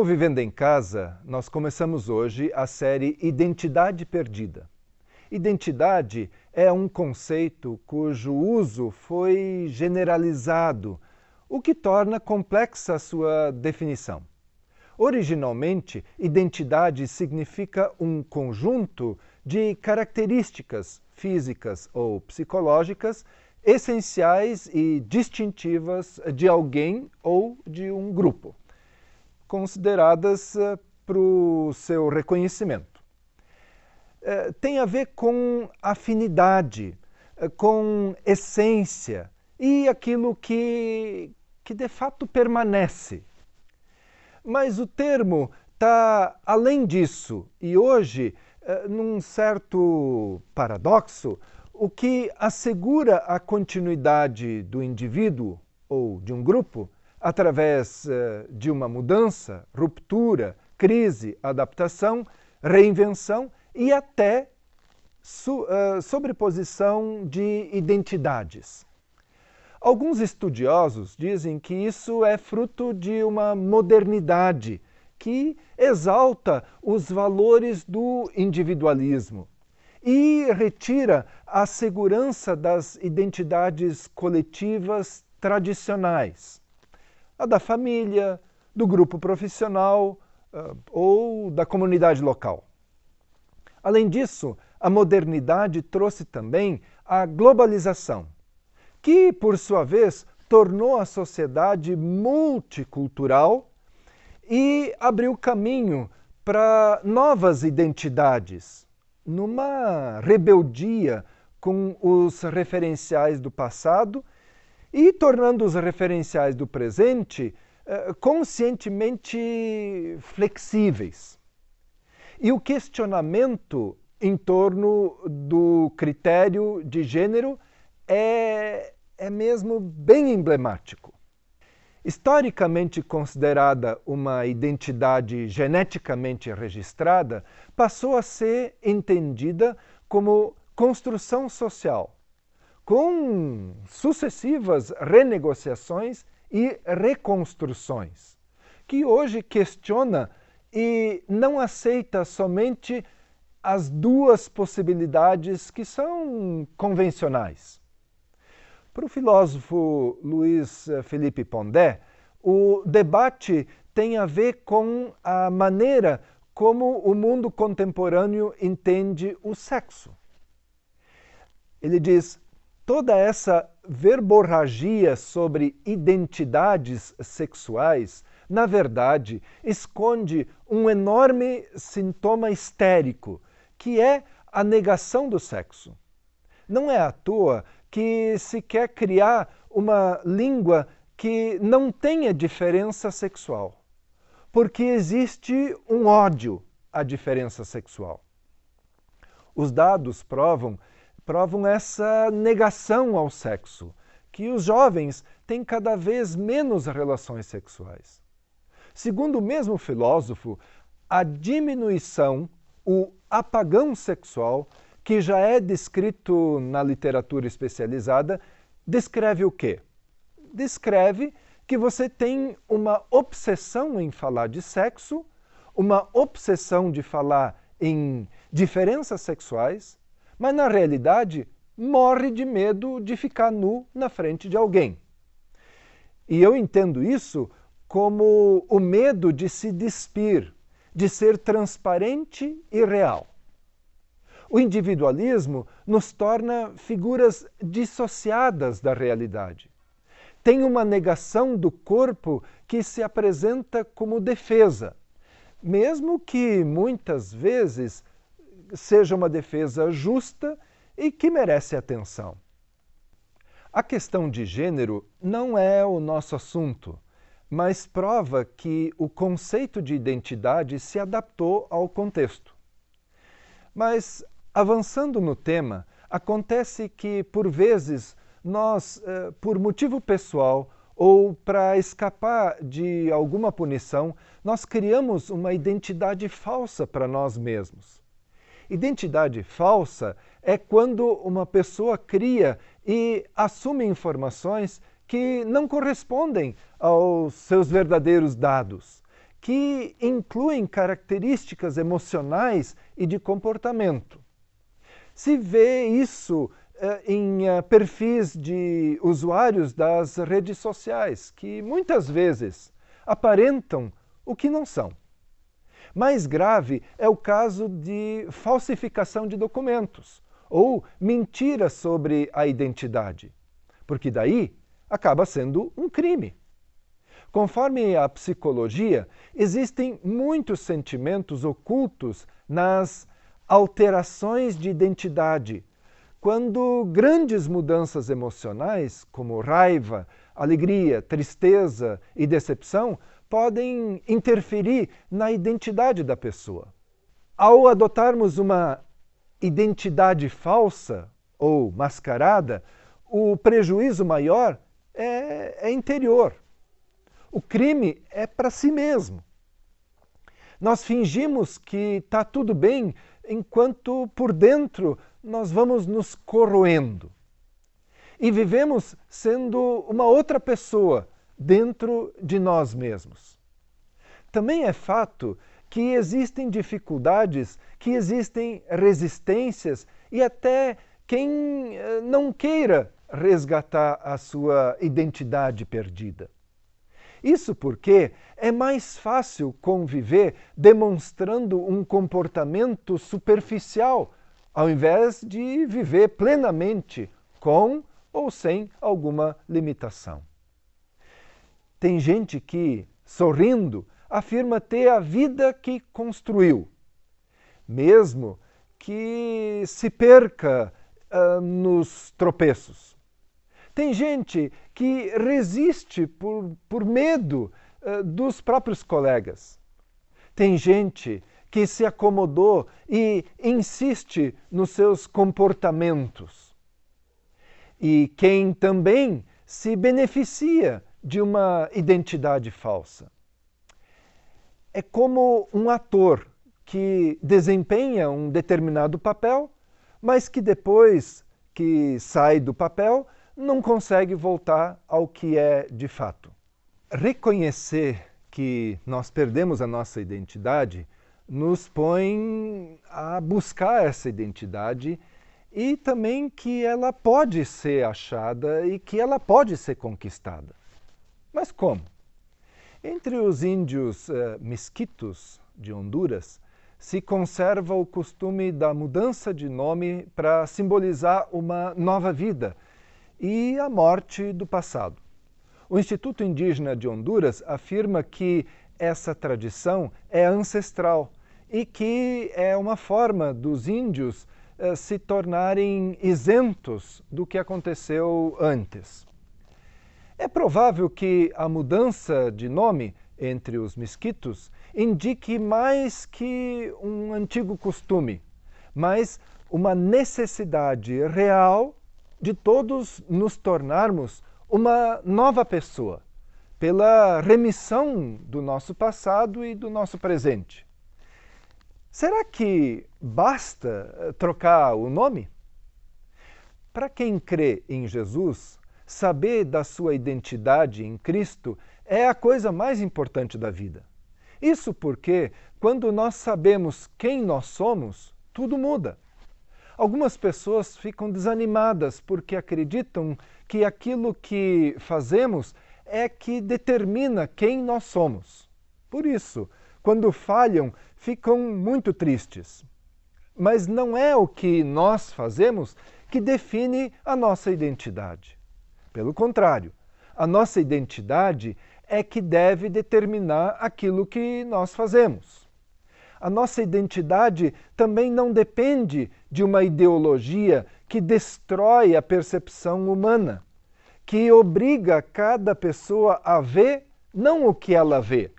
Vivendo em Casa, nós começamos hoje a série Identidade Perdida. Identidade é um conceito cujo uso foi generalizado, o que torna complexa a sua definição. Originalmente, identidade significa um conjunto de características físicas ou psicológicas essenciais e distintivas de alguém ou de um grupo, consideradas para o seu reconhecimento. Tem a ver com afinidade, com essência e aquilo que de fato permanece. Mas o termo está além disso e hoje, num certo paradoxo, o que assegura a continuidade do indivíduo ou de um grupo através de uma mudança, ruptura, crise, adaptação, reinvenção e até sobreposição de identidades. Alguns estudiosos dizem que isso é fruto de uma modernidade que exalta os valores do individualismo e retira a segurança das identidades coletivas tradicionais, a da família, do grupo profissional ou da comunidade local. Além disso, a modernidade trouxe também a globalização, que, por sua vez, tornou a sociedade multicultural e abriu caminho para novas identidades, numa rebeldia com os referenciais do passado e tornando os referenciais do presente conscientemente flexíveis. E o questionamento em torno do critério de gênero é mesmo bem emblemático. Historicamente considerada uma identidade geneticamente registrada, passou a ser entendida como construção social, com sucessivas renegociações e reconstruções, que hoje questiona e não aceita somente as duas possibilidades que são convencionais. Para o filósofo Luiz Felipe Pondé, o debate tem a ver com a maneira como o mundo contemporâneo entende o sexo. Ele diz: toda essa verborragia sobre identidades sexuais, na verdade, esconde um enorme sintoma histérico, que é a negação do sexo. Não é à toa que se quer criar uma língua que não tenha diferença sexual, porque existe um ódio à diferença sexual. Os dados provam essa negação ao sexo, que os jovens têm cada vez menos relações sexuais. Segundo o mesmo filósofo, a diminuição, o apagão sexual, que já é descrito na literatura especializada, descreve o quê? Descreve que você tem uma obsessão em falar de sexo, uma obsessão de falar em diferenças sexuais, mas na realidade morre de medo de ficar nu na frente de alguém. E eu entendo isso como o medo de se despir, de ser transparente e real. O individualismo nos torna figuras dissociadas da realidade. Tem uma negação do corpo que se apresenta como defesa, mesmo que muitas vezes seja uma defesa justa e que merece atenção. A questão de gênero não é o nosso assunto, mas prova que o conceito de identidade se adaptou ao contexto. Mas, avançando no tema, acontece que, por vezes, nós, por motivo pessoal ou para escapar de alguma punição, nós criamos uma identidade falsa para nós mesmos. Identidade falsa é quando uma pessoa cria e assume informações que não correspondem aos seus verdadeiros dados, que incluem características emocionais e de comportamento. Se vê isso em perfis de usuários das redes sociais, que muitas vezes aparentam o que não são. Mais grave é o caso de falsificação de documentos ou mentira sobre a identidade, porque daí acaba sendo um crime. Conforme a psicologia, existem muitos sentimentos ocultos nas alterações de identidade, quando grandes mudanças emocionais, como raiva, alegria, tristeza e decepção, podem interferir na identidade da pessoa. Ao adotarmos uma identidade falsa ou mascarada, o prejuízo maior é interior. O crime é para si mesmo. Nós fingimos que está tudo bem, enquanto por dentro nós vamos nos corroendo. E vivemos sendo uma outra pessoa dentro de nós mesmos. Também é fato que existem dificuldades, que existem resistências e até quem não queira resgatar a sua identidade perdida. Isso porque é mais fácil conviver demonstrando um comportamento superficial, ao invés de viver plenamente com ou sem alguma limitação. Tem gente que, sorrindo, afirma ter a vida que construiu, mesmo que se perca nos tropeços. Tem gente que resiste por medo dos próprios colegas. Tem gente que se acomodou e insiste nos seus comportamentos. E quem também se beneficia de uma identidade falsa. É como um ator que desempenha um determinado papel, mas que depois que sai do papel, não consegue voltar ao que é de fato. Reconhecer que nós perdemos a nossa identidade nos põe a buscar essa identidade e também que ela pode ser achada e que ela pode ser conquistada. Mas como? Entre os índios mesquitos de Honduras, se conserva o costume da mudança de nome para simbolizar uma nova vida e a morte do passado. O Instituto Indígena de Honduras afirma que essa tradição é ancestral e que é uma forma dos índios se tornarem isentos do que aconteceu antes. É provável que a mudança de nome entre os mesquitos indique mais que um antigo costume, mas uma necessidade real de todos nos tornarmos uma nova pessoa, pela remissão do nosso passado e do nosso presente. Será que basta trocar o nome? Para quem crê em Jesus, saber da sua identidade em Cristo é a coisa mais importante da vida. Isso porque, quando nós sabemos quem nós somos, tudo muda. Algumas pessoas ficam desanimadas porque acreditam que aquilo que fazemos é que determina quem nós somos. Por isso, quando falham, ficam muito tristes. Mas não é o que nós fazemos que define a nossa identidade. Pelo contrário, a nossa identidade é que deve determinar aquilo que nós fazemos. A nossa identidade também não depende de uma ideologia que destrói a percepção humana, que obriga cada pessoa a ver não o que ela vê,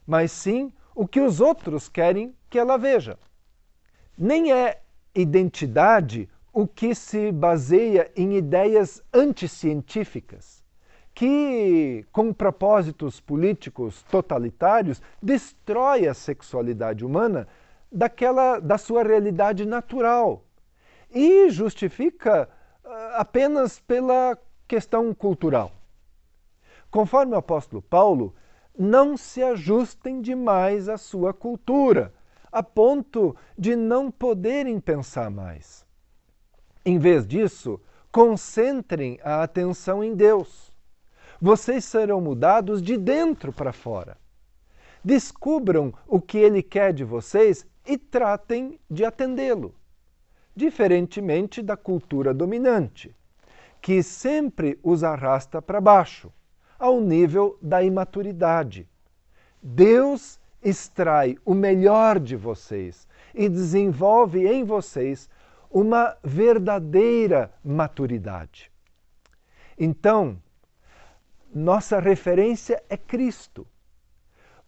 mas sim o que os outros querem que ela veja. Nem é identidade o que se baseia em ideias anticientíficas, que, com propósitos políticos totalitários, destrói a sexualidade humana da sua realidade natural e justifica apenas pela questão cultural. Conforme o apóstolo Paulo, não se ajustem demais à sua cultura, a ponto de não poderem pensar mais. Em vez disso, concentrem a atenção em Deus. Vocês serão mudados de dentro para fora. Descubram o que Ele quer de vocês e tratem de atendê-lo. Diferentemente da cultura dominante, que sempre os arrasta para baixo, ao nível da imaturidade. Deus extrai o melhor de vocês e desenvolve em vocês uma verdadeira maturidade. Então, nossa referência é Cristo,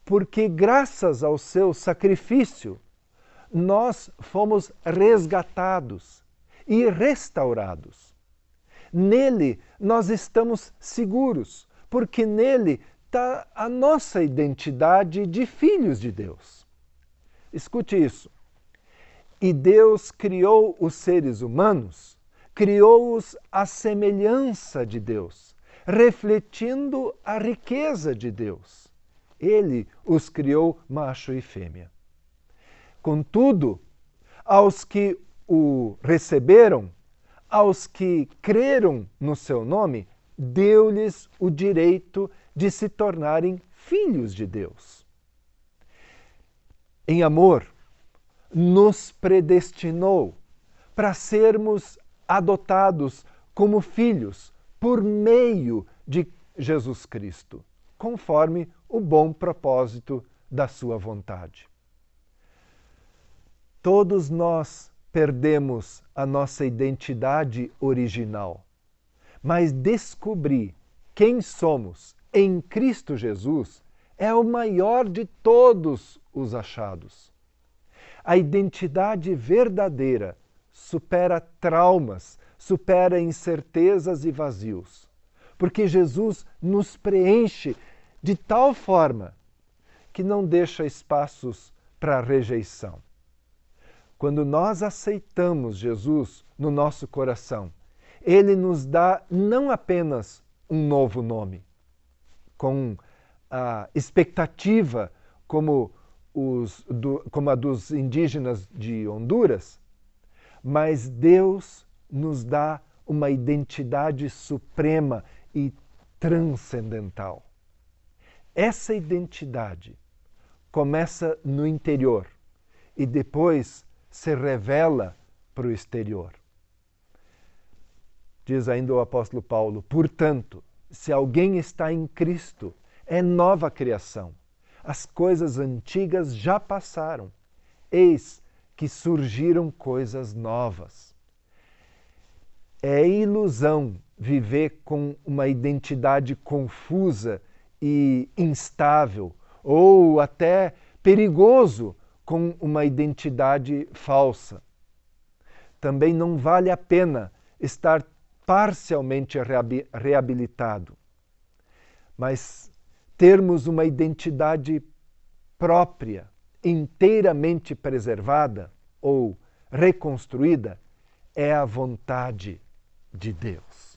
porque graças ao seu sacrifício, nós fomos resgatados e restaurados. Nele nós estamos seguros, porque nele está a nossa identidade de filhos de Deus. Escute isso. E Deus criou os seres humanos, criou-os à semelhança de Deus, refletindo a riqueza de Deus. Ele os criou macho e fêmea. Contudo, aos que o receberam, aos que creram no seu nome, deu-lhes o direito de se tornarem filhos de Deus. Em amor, nos predestinou para sermos adotados como filhos por meio de Jesus Cristo, conforme o bom propósito da sua vontade. Todos nós perdemos a nossa identidade original, mas descobrir quem somos em Cristo Jesus é o maior de todos os achados. A identidade verdadeira supera traumas, supera incertezas e vazios, porque Jesus nos preenche de tal forma que não deixa espaços para rejeição. Quando nós aceitamos Jesus no nosso coração, Ele nos dá não apenas um novo nome, com a expectativa como a dos indígenas de Honduras, mas Deus nos dá uma identidade suprema e transcendental. Essa identidade começa no interior e depois se revela para o exterior. Diz ainda o apóstolo Paulo: portanto, se alguém está em Cristo, é nova criação. As coisas antigas já passaram. Eis que surgiram coisas novas. É ilusão viver com uma identidade confusa e instável, ou até perigoso com uma identidade falsa. Também não vale a pena estar parcialmente reabilitado, mas termos uma identidade própria, inteiramente preservada ou reconstruída, é a vontade de Deus.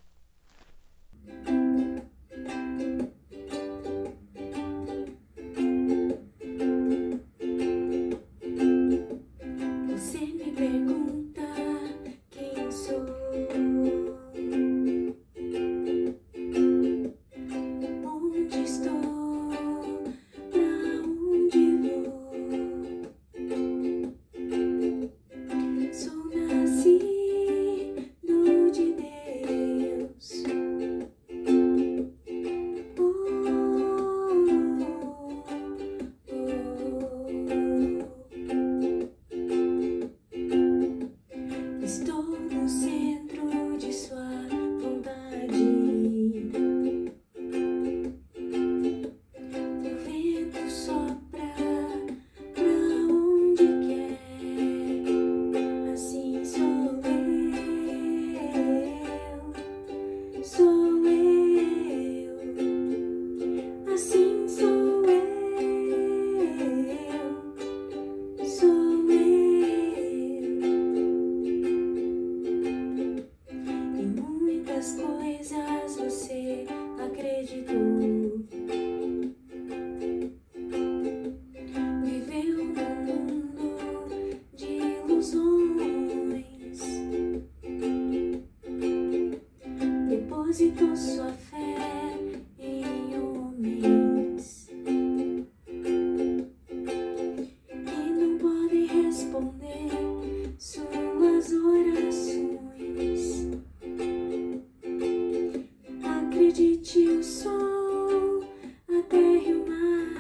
depositou sua fé em homens que não podem responder suas orações. Acredite, o sol, a terra e o mar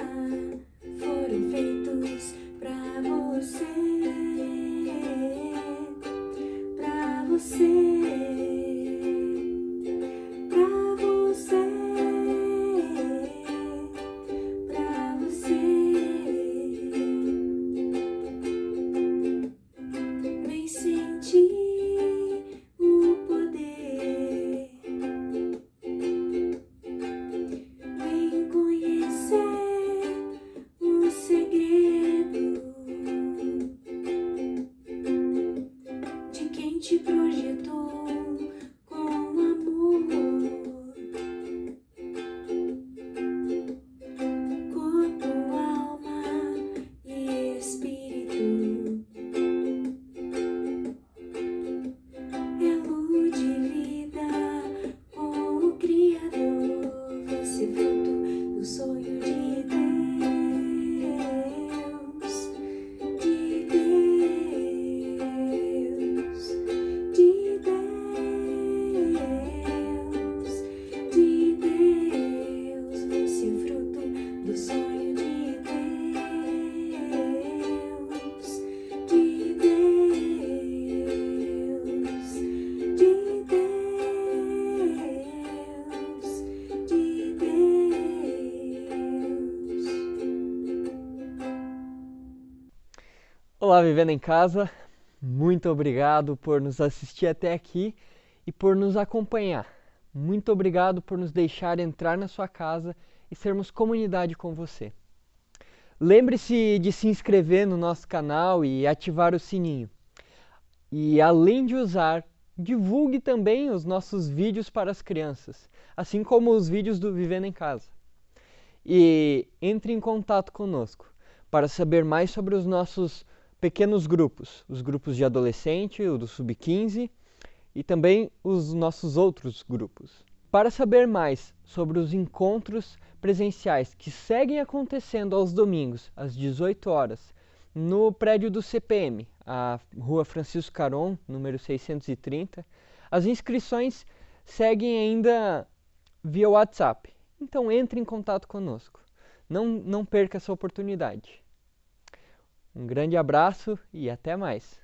foram feitos pra você, pra você. Vem sentir o poder, vem conhecer o segredo de quem te projetou com amor. Corpo, alma e espírito. É luz de vida com o Criador. Você fruto do sonho de Deus, de Deus, de Deus, de Deus. Você fruto do sonho de Deus, de Deus, de Deus, de Deus. Olá, Vivendo em Casa, muito obrigado por nos assistir até aqui e por nos acompanhar. Muito obrigado por nos deixar entrar na sua casa e sermos comunidade com você. Lembre-se de se inscrever no nosso canal e ativar o sininho. E além de usar, divulgue também os nossos vídeos para as crianças, assim como os vídeos do Vivendo em Casa. E entre em contato conosco para saber mais sobre os nossos pequenos grupos, os grupos de adolescente, o do Sub-15 e também os nossos outros grupos. Para saber mais sobre os encontros presenciais que seguem acontecendo aos domingos, às 18 horas, no prédio do CPM, a Rua Francisco Caron, número 630, as inscrições seguem ainda via WhatsApp. Então entre em contato conosco. Não perca essa oportunidade. Um grande abraço e até mais!